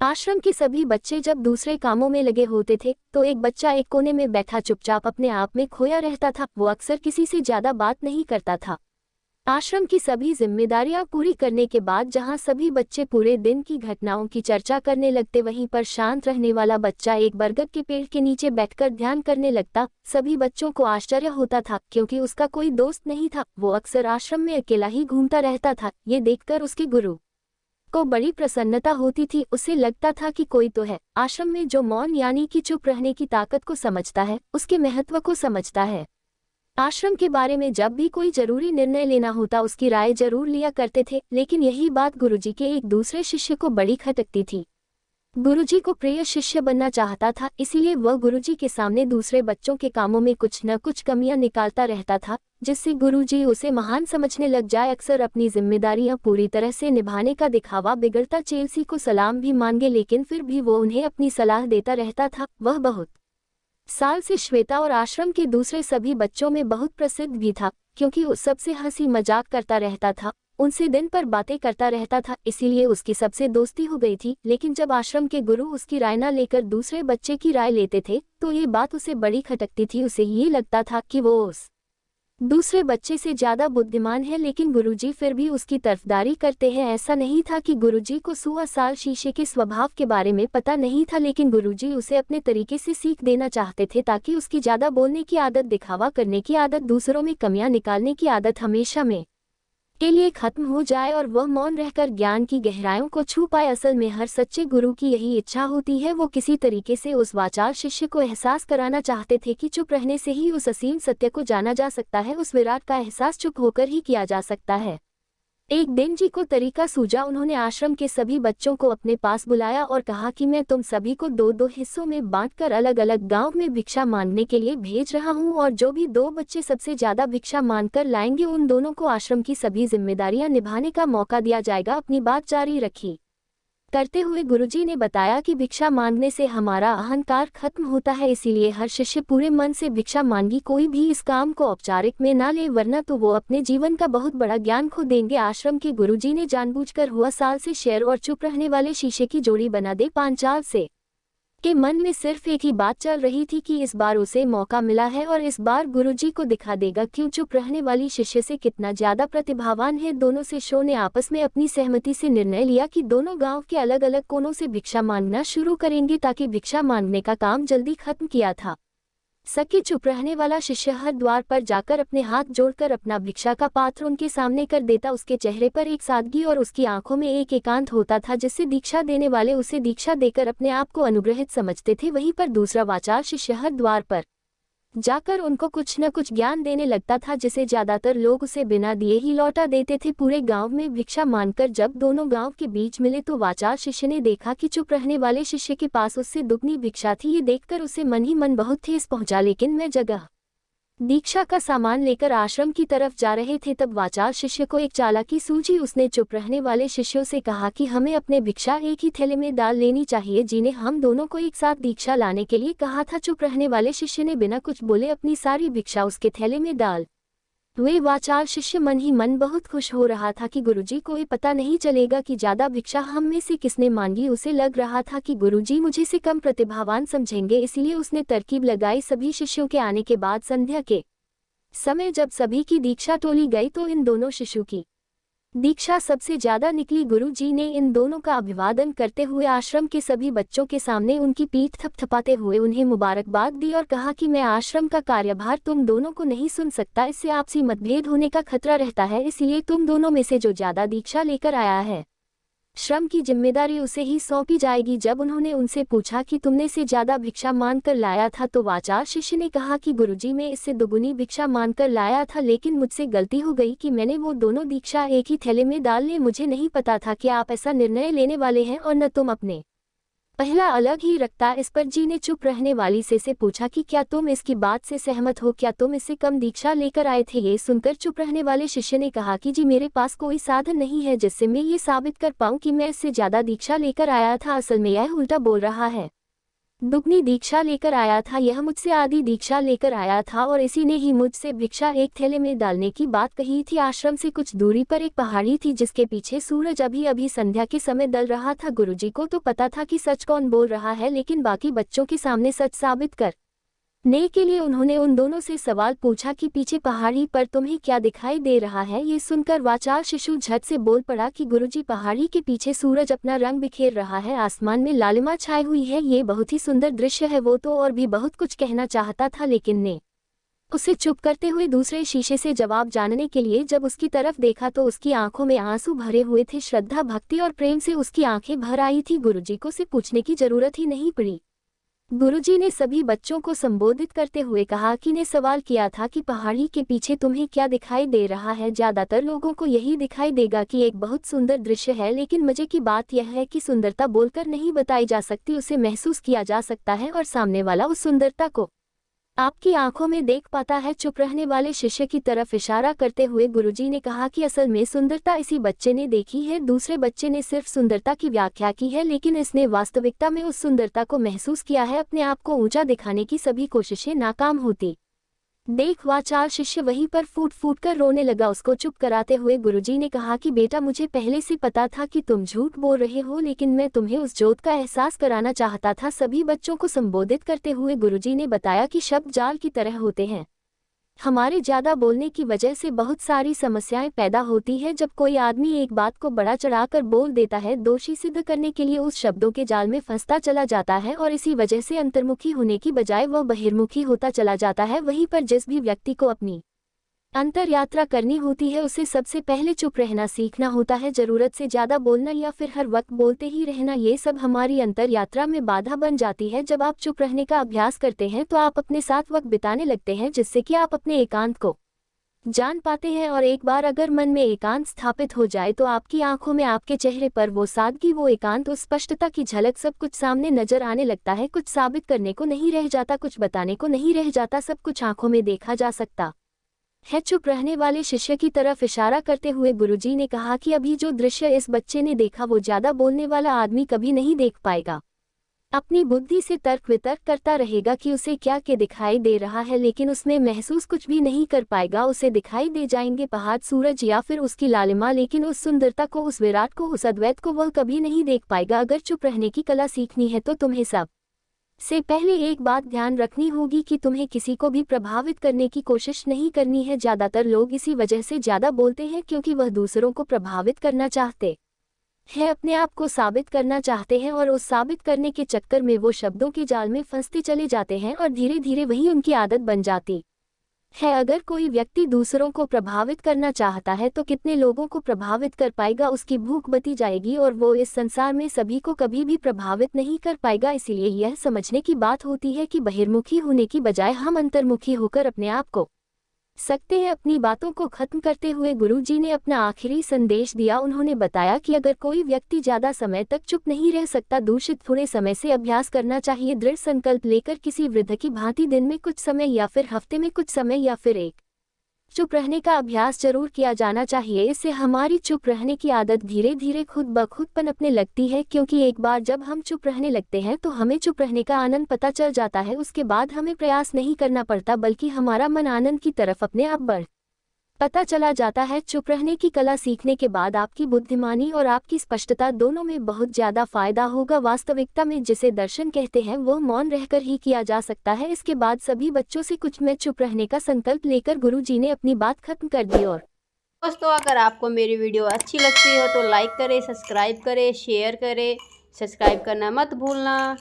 आश्रम के सभी बच्चे जब दूसरे कामों में लगे होते थे तो एक बच्चा एक कोने में बैठा चुपचाप अपने आप में खोया रहता था। वो अक्सर किसी से ज्यादा बात नहीं करता था। आश्रम की सभी जिम्मेदारियां पूरी करने के बाद जहां सभी बच्चे पूरे दिन की घटनाओं की चर्चा करने लगते, वहीं पर शांत रहने वाला बच्चा एक बरगद के पेड़ के नीचे बैठकर ध्यान करने लगता। सभी बच्चों को आश्चर्य होता था क्योंकि उसका कोई दोस्त नहीं था। वो अक्सर आश्रम में अकेला ही घूमता रहता था। ये देखकर उसके गुरु को बड़ी प्रसन्नता होती थी। उसे लगता था कि कोई तो है आश्रम में जो मौन यानी कि चुप रहने की ताकत को समझता है, उसके महत्व को समझता है। आश्रम के बारे में जब भी कोई जरूरी निर्णय लेना होता उसकी राय जरूर लिया करते थे, लेकिन यही बात गुरुजी के एक दूसरे शिष्य को बड़ी खटकती थी। गुरुजी को प्रिय शिष्य बनना चाहता था, इसीलिए वह गुरुजी के सामने दूसरे बच्चों के कामों में कुछ न कुछ कमियां निकालता रहता था, जिससे गुरुजी उसे महान समझने लग जाए। अक्सर अपनी जिम्मेदारियां पूरी तरह से निभाने का दिखावा बिगड़ता चेल्सी को सलाम भी मांगे, लेकिन फिर भी वो उन्हें अपनी सलाह देता रहता था। वह बहुत साल से श्वेता और आश्रम के दूसरे सभी बच्चों में बहुत प्रसिद्ध भी था, क्योंकि वो सबसे हंसी मजाक करता रहता था, उनसे दिन पर बातें करता रहता था, इसीलिए उसकी सबसे दोस्ती हो गई थी। लेकिन जब आश्रम के गुरु उसकी राय न लेकर दूसरे बच्चे की राय लेते थे तो ये बात उसे बड़ी खटकती थी। उसे ये लगता था कि वो उस दूसरे बच्चे से ज्यादा बुद्धिमान है, लेकिन गुरुजी फिर भी उसकी तरफदारी करते हैं। ऐसा नहीं था कि गुरुजी को 100 साल शीशे के स्वभाव के बारे में पता नहीं था, लेकिन गुरुजी उसे अपने तरीके से सीख देना चाहते थे ताकि उसकी ज्यादा बोलने की आदत, दिखावा करने की आदत, दूसरों में कमियां निकालने की आदत हमेशा में के लिए खत्म हो जाए और वह मौन रहकर ज्ञान की गहराइयों को छू पाए। असल में हर सच्चे गुरु की यही इच्छा होती है। वो किसी तरीके से उस वाचाल शिष्य को एहसास कराना चाहते थे कि चुप रहने से ही उस असीम सत्य को जाना जा सकता है, उस विराट का एहसास चुप होकर ही किया जा सकता है। एक दिन जी को तरीका सूझा। उन्होंने आश्रम के सभी बच्चों को अपने पास बुलाया और कहा कि मैं तुम सभी को दो दो हिस्सों में बांटकर अलग अलग गांव में भिक्षा मांगने के लिए भेज रहा हूं, और जो भी 2 बच्चे सबसे ज्यादा भिक्षा मांगकर लाएंगे उन दोनों को आश्रम की सभी जिम्मेदारियां निभाने का मौका दिया जाएगा। अपनी बात जारी रखी करते हुए गुरुजी ने बताया कि भिक्षा मांगने से हमारा अहंकार खत्म होता है, इसीलिए हर शिष्य पूरे मन से भिक्षा मांगी। कोई भी इस काम को औपचारिक में ना ले, वरना तो वो अपने जीवन का बहुत बड़ा ज्ञान खो देंगे। आश्रम के गुरुजी ने जानबूझकर हुआ साल से शेर और चुप रहने वाले शीशे की जोड़ी बना दे। पांचाल से के मन में सिर्फ एक ही बात चल रही थी कि इस बार उसे मौका मिला है और इस बार गुरुजी को दिखा देगा क्यों चुप रहने वाली शिष्य से कितना ज्यादा प्रतिभावान है। दोनों शिष्यों ने आपस में अपनी सहमति से निर्णय लिया कि दोनों गांव के अलग अलग कोनों से भिक्षा मांगना शुरू करेंगे ताकि भिक्षा मांगने का काम जल्दी खत्म किया था सके। चुप रहने वाला शिष्य हर द्वार पर जाकर अपने हाथ जोड़कर अपना भिक्षा का पात्र उनके सामने कर देता। उसके चेहरे पर एक सादगी और उसकी आंखों में एक एकांत होता था, जिससे दीक्षा देने वाले उसे दीक्षा देकर अपने आप को अनुग्रहित समझते थे। वहीं पर दूसरा वाचाल शिष्य हर द्वार पर जाकर उनको कुछ न कुछ ज्ञान देने लगता था, जिसे ज्यादातर लोग उसे बिना दिए ही लौटा देते थे। पूरे गांव में भिक्षा मांगकर जब दोनों गांव के बीच मिले तो वाचाल शिष्य ने देखा कि चुप रहने वाले शिष्य के पास उससे दुगनी भिक्षा थी। ये देखकर उसे मन ही मन बहुत ठेस पहुंचा। लेकिन मैं जगह दीक्षा का सामान लेकर आश्रम की तरफ जा रहे थे तब वाचाल शिष्य को एक चालाकी सूझी। उसने चुप रहने वाले शिष्यों से कहा कि हमें अपने भिक्षा एक ही थैले में डाल लेनी चाहिए, जिन्हें हम दोनों को एक साथ दीक्षा लाने के लिए कहा था। चुप रहने वाले शिष्य ने बिना कुछ बोले अपनी सारी भिक्षा उसके थैले में डाल वे वाचाल शिष्य मन ही मन बहुत खुश हो रहा था कि गुरुजी को ये पता नहीं चलेगा कि ज्यादा भिक्षा हम में से किसने मांगी। उसे लग रहा था कि गुरुजी मुझे से कम प्रतिभावान समझेंगे, इसलिए उसने तरकीब लगाई। सभी शिष्यों के आने के बाद संध्या के समय जब सभी की दीक्षा तोली गई तो इन दोनों शिशु की दीक्षा सबसे ज्यादा निकली। गुरुजी ने इन दोनों का अभिवादन करते हुए आश्रम के सभी बच्चों के सामने उनकी पीठ थपथपाते हुए उन्हें मुबारकबाद दी और कहा कि मैं आश्रम का कार्यभार तुम दोनों को नहीं सुन सकता, इससे आपसी मतभेद होने का खतरा रहता है, इसलिए तुम दोनों में से जो ज्यादा दीक्षा लेकर आया है श्रम की जिम्मेदारी उसे ही सौंपी जाएगी। जब उन्होंने उनसे पूछा कि तुमने से ज्यादा भिक्षा मांग कर लाया था तो वाचाल शिष्य ने कहा कि गुरुजी मैं इससे दुगुनी भिक्षा मांग कर लाया था, लेकिन मुझसे गलती हो गई कि मैंने वो दोनों दीक्षा एक ही थैले में डाल ली। मुझे नहीं पता था कि आप ऐसा निर्णय लेने वाले हैं और न तुम अपने पहला अलग ही रखता। इस पर जी ने चुप रहने वाली से पूछा कि क्या तुम इसकी बात से सहमत हो, क्या तुम इससे कम दीक्षा लेकर आए थे। ये सुनकर चुप रहने वाले शिष्य ने कहा कि जी मेरे पास कोई साधन नहीं है जिससे मैं ये साबित कर पाऊं कि मैं इससे ज्यादा दीक्षा लेकर आया था, असल में यह उल्टा बोल रहा है। दुगनी दीक्षा लेकर आया था, यह मुझसे आधी दीक्षा लेकर आया था और इसी ने ही मुझसे भिक्षा एक थैले में डालने की बात कही थी। आश्रम से कुछ दूरी पर एक पहाड़ी थी जिसके पीछे सूरज अभी अभी संध्या के समय ढल रहा था। गुरुजी को तो पता था कि सच कौन बोल रहा है, लेकिन बाकी बच्चों के सामने सच साबित करने के लिए उन्होंने उन दोनों से सवाल पूछा कि पीछे पहाड़ी पर तुम्हें क्या दिखाई दे रहा है। ये सुनकर वाचाल शिशु झट से बोल पड़ा कि गुरुजी, पहाड़ी के पीछे सूरज अपना रंग बिखेर रहा है, आसमान में लालिमा छाई हुई है, ये बहुत ही सुंदर दृश्य है। वो तो और भी बहुत कुछ कहना चाहता था, लेकिन ने उसे चुप करते हुए दूसरे शीशे से जवाब जानने के लिए जब उसकी तरफ देखा तो उसकी आंखों में आंसू भरे हुए थे। श्रद्धा, भक्ति और प्रेम से उसकी आंखें भर आई थी। गुरुजी को से पूछने की जरूरत ही नहीं पड़ी। गुरुजी ने सभी बच्चों को संबोधित करते हुए कहा कि ने सवाल किया था कि पहाड़ी के पीछे तुम्हें क्या दिखाई दे रहा है। ज्यादातर लोगों को यही दिखाई देगा कि एक बहुत सुंदर दृश्य है, लेकिन मजे की बात यह है कि सुंदरता बोलकर नहीं बताई जा सकती, उसे महसूस किया जा सकता है और सामने वाला उस सुंदरता को आपकी आंखों में देख पाता है। चुप रहने वाले शिष्य की तरफ इशारा करते हुए गुरुजी ने कहा कि असल में सुंदरता इसी बच्चे ने देखी है। दूसरे बच्चे ने सिर्फ सुंदरता की व्याख्या की है, लेकिन इसने वास्तविकता में उस सुंदरता को महसूस किया है। अपने आप को ऊंचा दिखाने की सभी कोशिशें नाकाम होती देख वाचाल शिष्य वहीं पर फूट फूट कर रोने लगा। उसको चुप कराते हुए गुरुजी ने कहा कि बेटा, मुझे पहले से पता था कि तुम झूठ बोल रहे हो, लेकिन मैं तुम्हें उस जोत का एहसास कराना चाहता था। सभी बच्चों को संबोधित करते हुए गुरुजी ने बताया कि शब्द जाल की तरह होते हैं। हमारे ज्यादा बोलने की वजह से बहुत सारी समस्याएं पैदा होती है। जब कोई आदमी एक बात को बड़ा चढ़ाकर बोल देता है, दोषी सिद्ध करने के लिए उस शब्दों के जाल में फंसता चला जाता है और इसी वजह से अंतर्मुखी होने की बजाय वह बहिर्मुखी होता चला जाता है। वहीं पर जिस भी व्यक्ति को अपनी अंतर यात्रा करनी होती है, उसे सबसे पहले चुप रहना सीखना होता है। जरूरत से ज्यादा बोलना या फिर हर वक्त बोलते ही रहना, ये सब हमारी अंतर यात्रा में बाधा बन जाती है। जब आप चुप रहने का अभ्यास करते हैं तो आप अपने साथ वक्त बिताने लगते हैं, जिससे कि आप अपने एकांत को जान पाते हैं। और एक बार अगर मन में एकांत स्थापित हो जाए तो आपकी आंखों में, आपके चेहरे पर वो सादगी, वो एकांत, उस स्पष्टता की झलक, सब कुछ सामने नजर आने लगता है। कुछ साबित करने को नहीं रह जाता, कुछ बताने को नहीं रह जाता, सब कुछ आंखों में देखा जा सकता है। चुप रहने वाले शिष्य की तरफ इशारा करते हुए गुरुजी ने कहा कि अभी जो दृश्य इस बच्चे ने देखा वो ज्यादा बोलने वाला आदमी कभी नहीं देख पाएगा। अपनी बुद्धि से तर्क वितर्क करता रहेगा कि उसे क्या क्या दिखाई दे रहा है, लेकिन उसमें महसूस कुछ भी नहीं कर पाएगा। उसे दिखाई दे जाएंगे पहाड़, सूरज या फिर उसकी लालिमा, लेकिन उस सुंदरता को, उस विराट को, उस अद्वैत को वह कभी नहीं देख पाएगा। अगर चुप रहने की कला सीखनी है तो तुम्हें सब से पहले एक बात ध्यान रखनी होगी कि तुम्हें किसी को भी प्रभावित करने की कोशिश नहीं करनी है। ज्यादातर लोग इसी वजह से ज्यादा बोलते हैं क्योंकि वह दूसरों को प्रभावित करना चाहते हैं, अपने आप को साबित करना चाहते हैं और उस साबित करने के चक्कर में वो शब्दों के जाल में फंसते चले जाते हैं और धीरे धीरे वही उनकी आदत बन जाती है। अगर कोई व्यक्ति दूसरों को प्रभावित करना चाहता है तो कितने लोगों को प्रभावित कर पाएगा, उसकी भूख बती जाएगी और वो इस संसार में सभी को कभी भी प्रभावित नहीं कर पाएगा। इसीलिए यह समझने की बात होती है कि बहिर्मुखी होने की बजाय हम अंतर्मुखी होकर अपने आप को सकते हैं। अपनी बातों को खत्म करते हुए गुरुजी ने अपना आखिरी संदेश दिया। उन्होंने बताया कि अगर कोई व्यक्ति ज्यादा समय तक चुप नहीं रह सकता, दूषित थोड़े समय से अभ्यास करना चाहिए। दृढ़ संकल्प लेकर किसी वृद्ध की भांति दिन में कुछ समय या फिर हफ्ते में कुछ समय या फिर एक चुप रहने का अभ्यास जरूर किया जाना चाहिए। इससे हमारी चुप रहने की आदत धीरे धीरे खुद ब खुद पनपने लगती है, क्योंकि एक बार जब हम चुप रहने लगते हैं तो हमें चुप रहने का आनंद पता चल जाता है। उसके बाद हमें प्रयास नहीं करना पड़ता, बल्कि हमारा मन आनंद की तरफ अपने आप बढ़ पता चला जाता है। चुप रहने की कला सीखने के बाद आपकी बुद्धिमानी और आपकी स्पष्टता दोनों में बहुत ज्यादा फायदा होगा। वास्तविकता में जिसे दर्शन कहते हैं वो मौन रहकर ही किया जा सकता है। इसके बाद सभी बच्चों से कुछ में चुप रहने का संकल्प लेकर गुरुजी ने अपनी बात खत्म कर दी। और दोस्तों, अगर आपको मेरी वीडियो अच्छी लगती हो तो लाइक करें, सब्सक्राइब करें, शेयर करें। सब्सक्राइब करना मत भूलना।